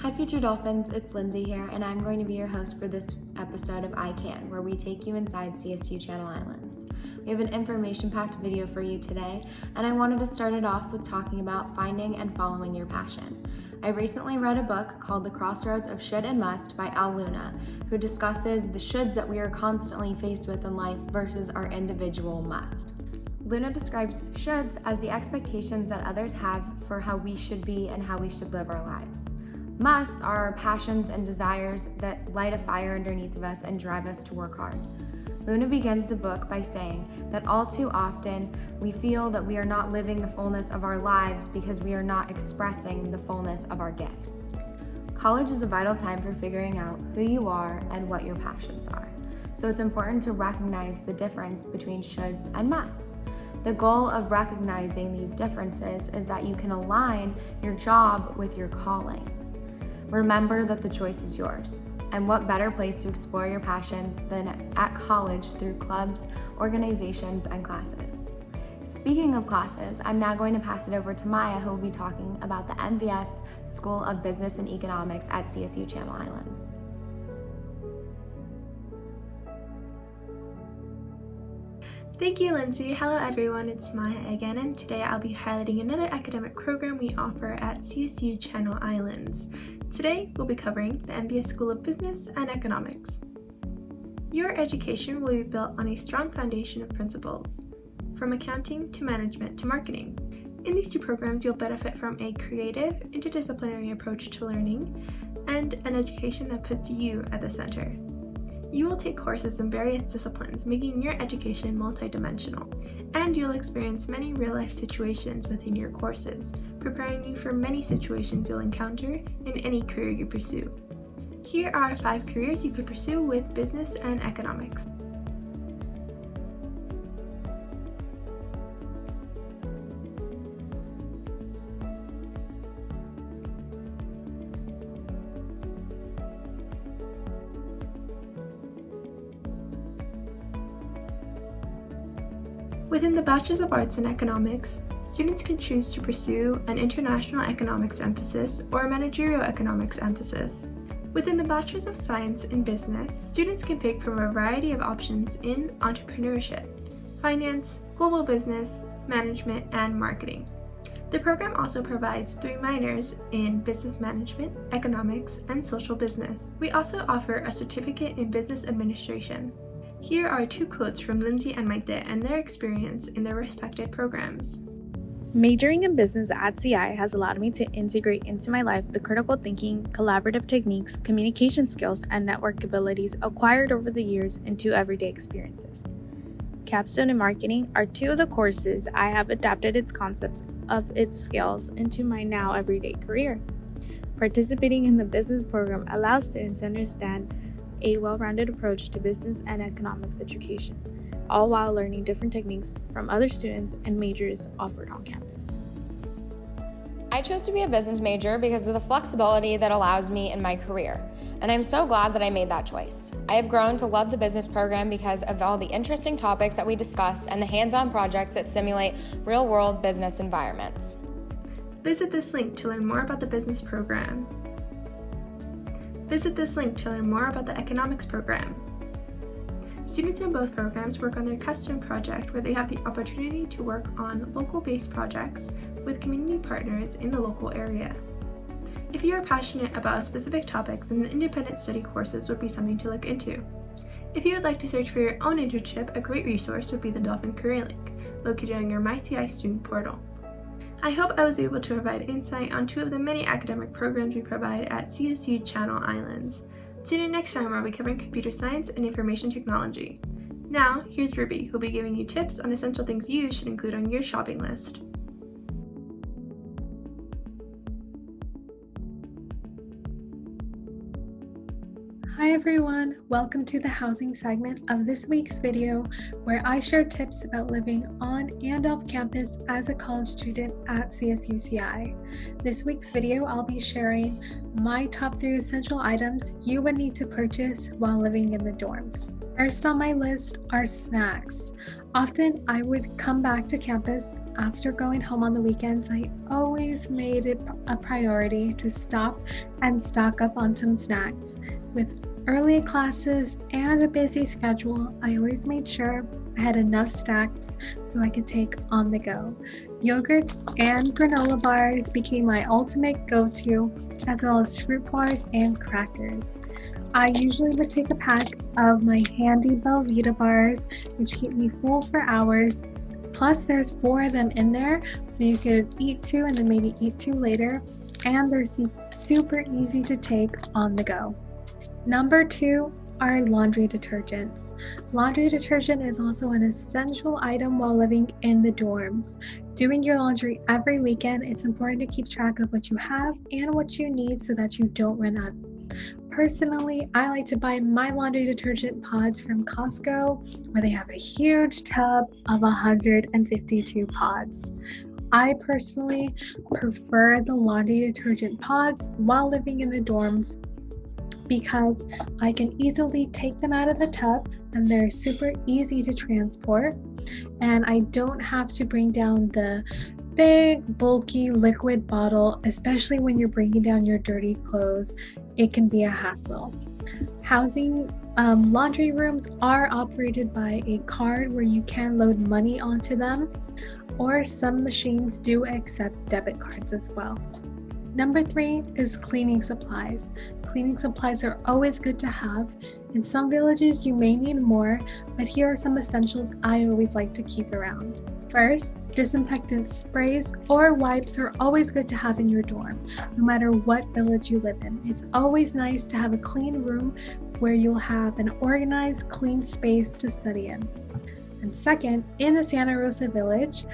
Hi Future Dolphins, it's Lindsay here, and I'm going to be your host for this episode of iCAN, where we take you inside CSU Channel Islands. We have an information-packed video for you today, and I wanted to start it off with talking about finding and following your passion. I recently read a book called The Crossroads of Should and Must by Al Luna, who discusses the shoulds that we are constantly faced with in life versus our individual must. Luna describes shoulds as the expectations that others have for how we should be and how we should live our lives. Musts are our passions and desires that light a fire underneath of us and drive us to work hard. Luna begins the book by saying that all too often we feel that we are not living the fullness of our lives because we are not expressing the fullness of our gifts. College is a vital time for figuring out who you are and what your passions are. So it's important to recognize the difference between shoulds and musts. The goal of recognizing these differences is that you can align your job with your calling. Remember that the choice is yours, and what better place to explore your passions than at college through clubs, organizations, and classes. Speaking of classes, I'm now going to pass it over to Maya, who will be talking about the MVS School of Business and Economics at CSU Channel Islands. Thank you, Lindsay. Hello everyone, it's Maya again, and today I'll be highlighting another academic program we offer at CSU Channel Islands. Today, we'll be covering the MVS School of Business and Economics. Your education will be built on a strong foundation of principles, from accounting to management to marketing. In these two programs, you'll benefit from a creative, interdisciplinary approach to learning and an education that puts you at the center. You will take courses in various disciplines, making your education multidimensional, and you'll experience many real-life situations within your courses, preparing you for many situations you'll encounter in any career you pursue. Here are 5 careers you could pursue with business and economics. Within the Bachelor of Arts in Economics, students can choose to pursue an international economics emphasis or a managerial economics emphasis. Within the Bachelor of Science in Business, students can pick from a variety of options in entrepreneurship, finance, global business, management, and marketing. The program also provides 3 minors in business management, economics, and social business. We also offer a certificate in business administration. Here are 2 quotes from Lindsay and Maite and their experience in their respective programs. Majoring in business at CI has allowed me to integrate into my life the critical thinking, collaborative techniques, communication skills, and network abilities acquired over the years into everyday experiences. Capstone and marketing are 2 of the courses I have adapted its concepts of its skills into my now everyday career. Participating in the business program allows students to understand a well-rounded approach to business and economics education, all while learning different techniques from other students and majors offered on campus. I chose to be a business major because of the flexibility that allows me in my career, and I'm so glad that I made that choice. I have grown to love the business program because of all the interesting topics that we discuss and the hands-on projects that simulate real-world business environments. Visit this link to learn more about the business program. Visit this link to learn more about the economics program. Students in both programs work on their capstone project, where they have the opportunity to work on local-based projects with community partners in the local area. If you are passionate about a specific topic, then the independent study courses would be something to look into. If you would like to search for your own internship, a great resource would be the Dolphin Career Link, located on your myCI student portal. I hope I was able to provide insight on 2 of the many academic programs we provide at CSU Channel Islands. Tune in next time where we'll be covering computer science and information technology. Now, here's Ruby, who'll be giving you tips on essential things you should include on your shopping list. Hi everyone, welcome to the housing segment of this week's video, where I share tips about living on and off campus as a college student at CSUCI. This week's video, I'll be sharing my top 3 essential items you would need to purchase while living in the dorms. First on my list are snacks. Often I would come back to campus after going home on the weekends, I always made it a priority to stop and stock up on some snacks. With early classes and a busy schedule, I always made sure I had enough snacks so I could take on the go. Yogurts and granola bars became my ultimate go-to, as well as fruit bars and crackers. I usually would take a pack of my handy Belvita bars, which keep me full for hours. Plus, there's 4 of them in there, so you could eat 2 and then maybe eat 2 later. And they're super easy to take on the go. Number 2 are laundry detergents. Laundry detergent is also an essential item while living in the dorms. Doing your laundry every weekend, it's important to keep track of what you have and what you need so that you don't run out. Personally, I like to buy my laundry detergent pods from Costco, where they have a huge tub of 152 pods. I personally prefer the laundry detergent pods while living in the dorms because I can easily take them out of the tub and they're super easy to transport, and I don't have to bring down the big bulky liquid bottle, especially when you're bringing down your dirty clothes. It can be a hassle. Housing laundry rooms are operated by a card where you can load money onto them, or some machines do accept debit cards as well. Number 3 is cleaning supplies. Cleaning supplies are always good to have. In some villages, you may need more, but here are some essentials I always like to keep around. First, disinfectant sprays or wipes are always good to have in your dorm, no matter what village you live in. It's always nice to have a clean room where you'll have an organized, clean space to study in. And second, in the Santa Rosa village,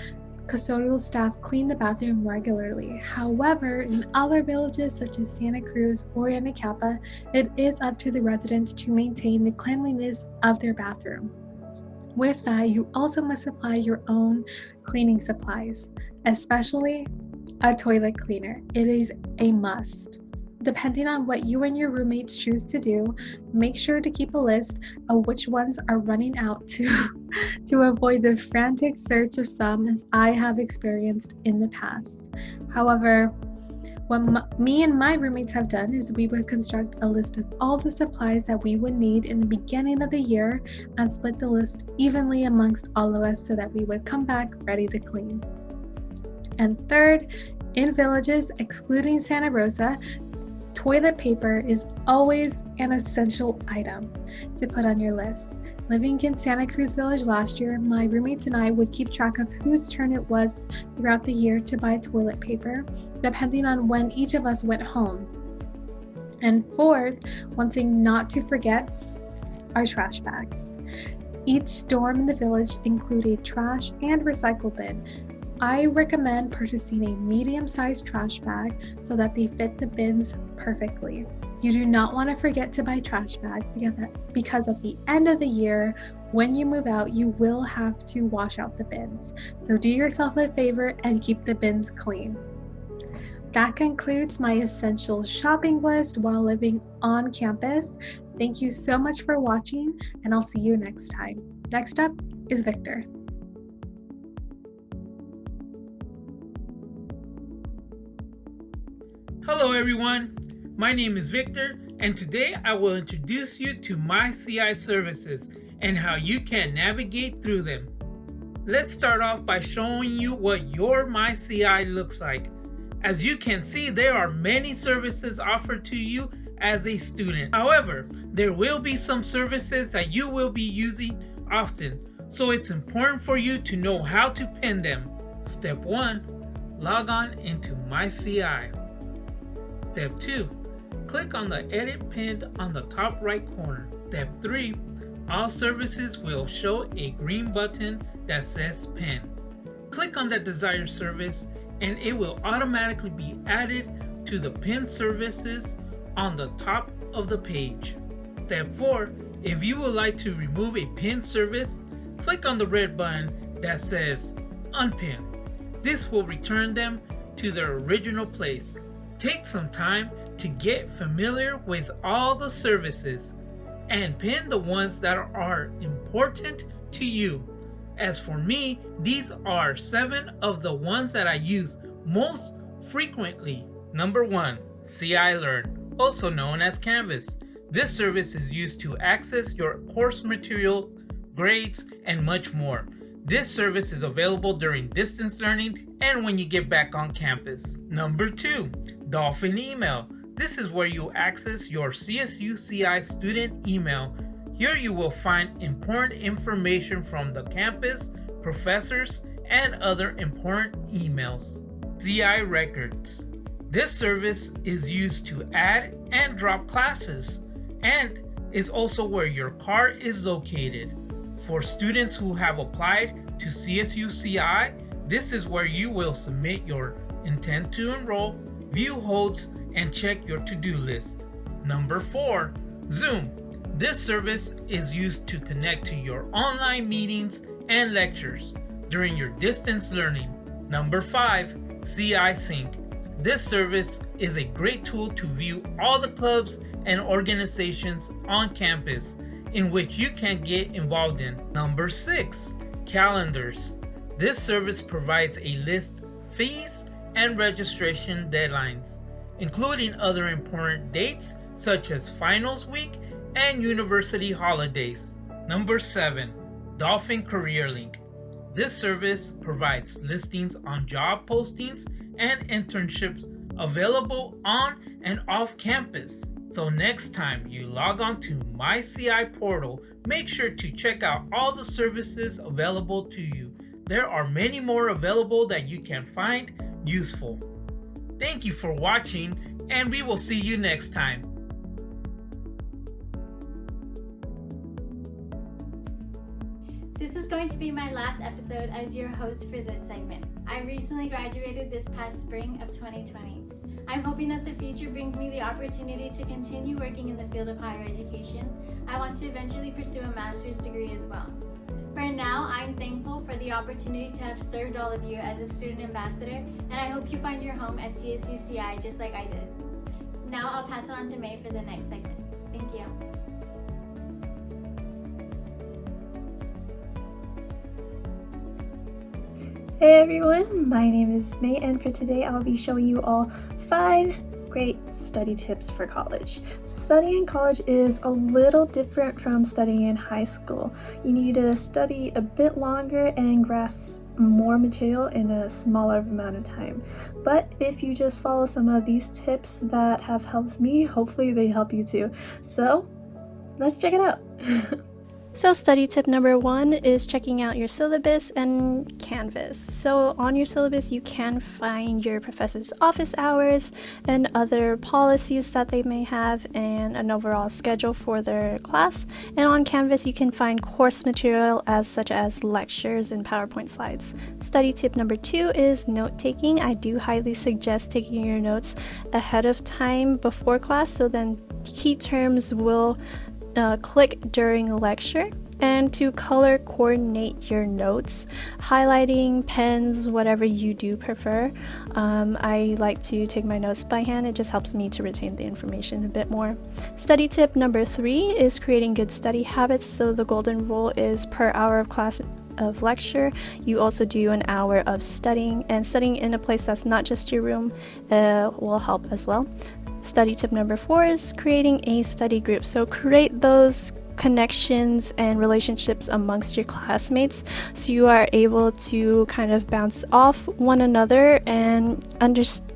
custodial staff clean the bathroom regularly. However, in other villages such as Santa Cruz or Anacapa, it is up to the residents to maintain the cleanliness of their bathroom. With that, you also must supply your own cleaning supplies, especially a toilet cleaner. It is a must. Depending on what you and your roommates choose to do, make sure to keep a list of which ones are running out to avoid the frantic search of some, as I have experienced in the past. However, what me and my roommates have done is we would construct a list of all the supplies that we would need in the beginning of the year and split the list evenly amongst all of us so that we would come back ready to clean. And third, in villages, excluding Santa Rosa, toilet paper is always an essential item to put on your list. Living in Santa Cruz Village last year, my roommates and I would keep track of whose turn it was throughout the year to buy toilet paper, depending on when each of us went home. And fourth, one thing not to forget are trash bags. Each dorm in the village include a trash and recycle bin. I recommend purchasing a medium-sized trash bag so that they fit the bins perfectly. You do not want to forget to buy trash bags because at the end of the year, when you move out, you will have to wash out the bins. So do yourself a favor and keep the bins clean. That concludes my essential shopping list while living on campus. Thank you so much for watching, and I'll see you next time. Next up is Victor. Hello everyone, my name is Victor, and today I will introduce you to myCI services and how you can navigate through them. Let's start off by showing you what your myCI looks like. As you can see, there are many services offered to you as a student. However, there will be some services that you will be using often, so it's important for you to know how to pin them. Step 1, log on into myCI. Step 2, click on the edit pin on the top right corner. Step 3, all services will show a green button that says pin. Click on that desired service and it will automatically be added to the pinned services on the top of the page. Step 4, if you would like to remove a pinned service, click on the red button that says unpin. This will return them to their original place. Take some time to get familiar with all the services and pin the ones that are important to you. As for me, these are 7 of the ones that I use most frequently. Number 1, CI Learn, also known as Canvas. This service is used to access your course material, grades, and much more. This service is available during distance learning and when you get back on campus. Number 2, Dolphin Email. This is where you access your CSU CI student email. Here you will find important information from the campus, professors, and other important emails. CI Records. This service is used to add and drop classes and is also where your card is located. For students who have applied to CSU CI, this is where you will submit your intent to enroll, view holds, and check your to-do list. Number 4, Zoom. This service is used to connect to your online meetings and lectures during your distance learning. Number 5, CI Sync. This service is a great tool to view all the clubs and organizations on campus in which you can get involved in. Number 6, Calendars. This service provides a list, fees, and registration deadlines, including other important dates such as finals week and university holidays. Number 7, Dolphin Career Link. This service provides listings on job postings and internships available on and off campus. So next time you log on to myCI portal, make sure to check out all the services available to you. There are many more available that you can find useful. Thank you for watching, and we will see you next time. This is going to be my last episode as your host for this segment. I recently graduated this past spring of 2020. I'm hoping that the future brings me the opportunity to continue working in the field of higher education. I want to eventually pursue a master's degree as well. For now, I'm thankful for the opportunity to have served all of you as a student ambassador, and I hope you find your home at CSU CI just like I did. Now I'll pass it on to May for the next segment. Thank you. Hey everyone, my name is May, and for today I'll be showing you all 5 great study tips for college. So studying in college is a little different from studying in high school. You need to study a bit longer and grasp more material in a smaller amount of time. But if you just follow some of these tips that have helped me, hopefully they help you too. So let's check it out. So study tip number 1 is checking out your syllabus and Canvas. So on your syllabus, you can find your professor's office hours and other policies that they may have and an overall schedule for their class. And on Canvas, you can find course material such as lectures and PowerPoint slides. Study tip number 2 is note taking. I do highly suggest taking your notes ahead of time before class, so then key terms will click during a lecture. And to color coordinate your notes, highlighting, pens, whatever you do prefer. I like to take my notes by hand. It just helps me to retain the information a bit more. Study tip number 3 is creating good study habits. So the golden rule is per hour of class of lecture, you also do an hour of studying, and studying in a place that's not just your room will help as well. Study tip number 4 is creating a study group. So create those connections and relationships amongst your classmates so you are able to kind of bounce off one another and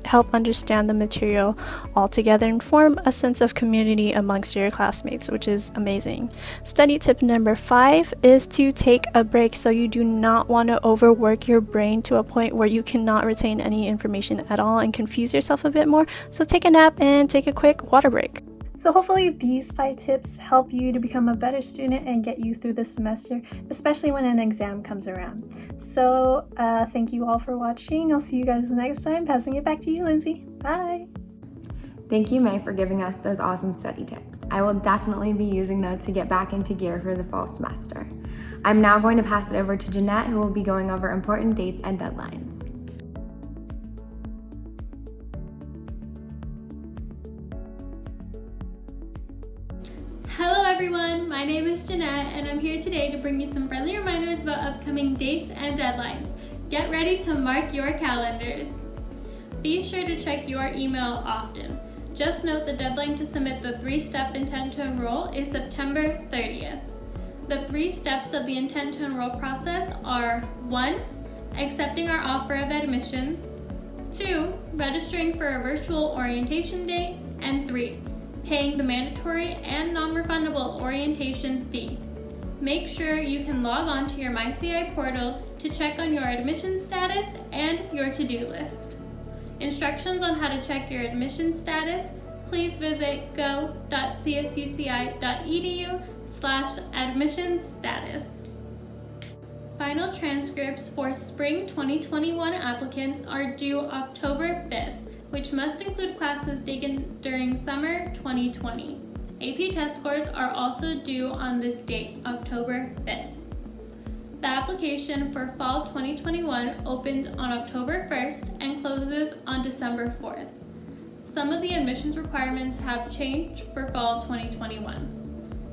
help understand the material all together and form a sense of community amongst your classmates, which is amazing. Study tip number 5 is to take a break. So you do not want to overwork your brain to a point where you cannot retain any information at all and confuse yourself a bit more. So take a nap and take a quick water break. So hopefully these 5 tips help you to become a better student and get you through the semester, especially when an exam comes around. So thank you all for watching. I'll see you guys next time. Passing it back to you, Lindsay. Bye. Thank you, May, for giving us those awesome study tips. I will definitely be using those to get back into gear for the fall semester. I'm now going to pass it over to Jeanette, who will be going over important dates and deadlines. Hello everyone, my name is Jeanette and I'm here today to bring you some friendly reminders about upcoming dates and deadlines. Get ready to mark your calendars. Be sure to check your email often. Just note the deadline to submit the 3-step intent to enroll is September 30th. The 3 steps of the intent to enroll process are 1. Accepting our offer of admissions, 2. Registering for a virtual orientation date, and 3. Paying the mandatory and non-refundable orientation fee. Make sure you can log on to your myCI portal to check on your admission status and your to-do list. Instructions on how to check your admission status, please visit go.csuci.edu/admissions-status. Final transcripts for spring 2021 applicants are due October 5th, which must include classes taken during summer 2020. AP test scores are also due on this date, October 5th. The application for fall 2021 opens on October 1st and closes on December 4th. Some of the admissions requirements have changed for fall 2021.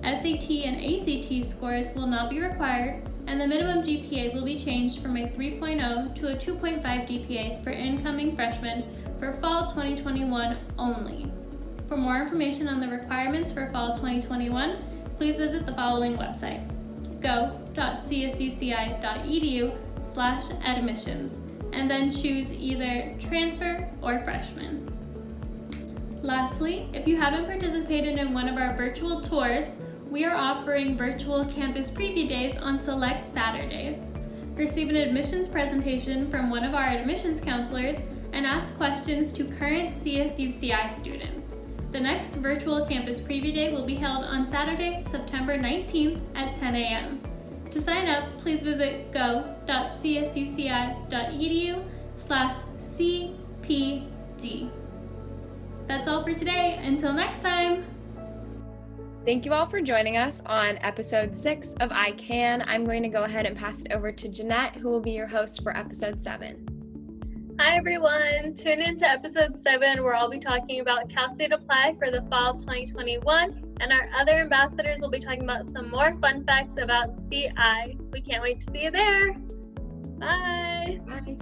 SAT and ACT scores will not be required, and the minimum GPA will be changed from a 3.0 to a 2.5 GPA for incoming freshmen for fall 2021 only. For more information on the requirements for fall 2021, please visit the following website: go.csuci.edu/admissions, and then choose either transfer or freshman. Lastly, if you haven't participated in one of our virtual tours, we are offering virtual campus preview days on select Saturdays. Receive an admissions presentation from one of our admissions counselors and ask questions to current CSUCI students. The next virtual campus preview day will be held on Saturday, September 19th at 10 a.m. To sign up, please visit go.csuci.edu/CPD. That's all for today. Until next time. Thank you all for joining us on episode 6 of iCAN. I'm going to go ahead and pass it over to Jeanette, who will be your host for episode 7. Hi everyone, tune in to episode 7 where I'll be talking about Cal State Apply for the fall of 2021, and our other ambassadors will be talking about some more fun facts about CI. We can't wait to see you there. Bye. Bye.